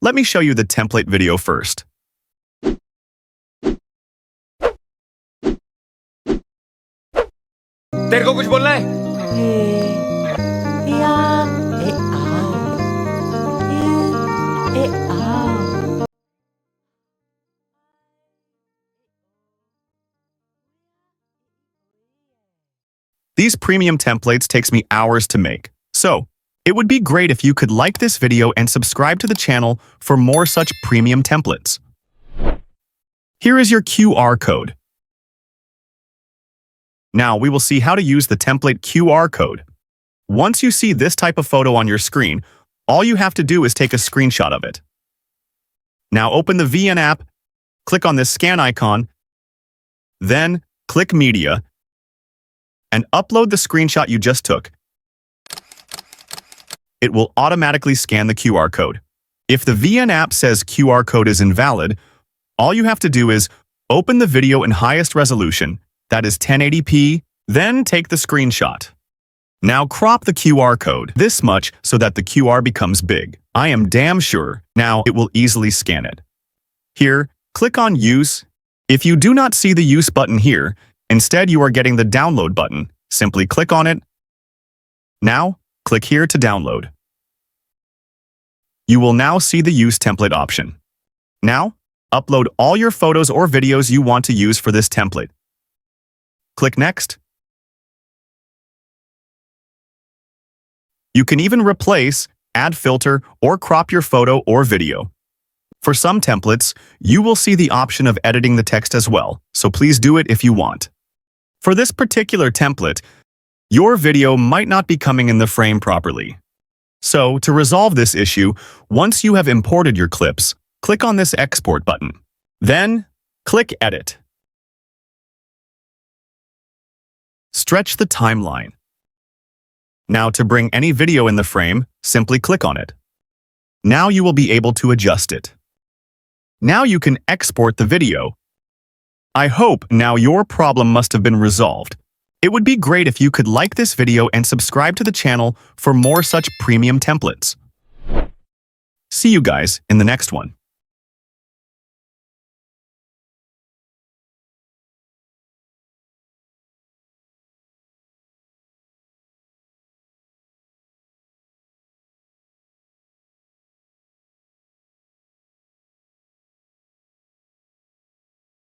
let me show you the template video first. तेरे को कुछ बोलना है? These premium templates takes me hours to make, so it would be great if you could like this video and subscribe to the channel for more such premium templates. Here is your QR code. Now we will see how to use the template QR code. Once you see this type of photo on your screen, all you have to do is take a screenshot of it. Now open the jiinn app, click on this scan icon, then click Media, and upload the screenshot you just took. It will automatically scan the QR code. If the jiinn app says QR code is invalid, all you have to do is open the video in highest resolution, that is 1080p, then take the screenshot. Now crop the QR code this much so that the QR becomes big. I am damn sure now it will easily scan it. Here, click on Use. If you do not see the Use button here, instead you are getting the Download button. Simply click on it. Now, click here to download. You will now see the Use template option. Now, upload all your photos or videos you want to use for this template. Click Next. You can even replace, add filter, or crop your photo or video. For some templates, you will see the option of editing the text as well, so please do it if you want. For this particular template, your video might not be coming in the frame properly. So, to resolve this issue, once you have imported your clips, click on this Export button. Then, click Edit. Stretch the timeline. Now, to bring any video in the frame, simply click on it. Now you will be able to adjust it. Now you can export the video. I hope now your problem must have been resolved. It would be great if you could like this video and subscribe to the channel for more such premium templates. See you guys in the next one.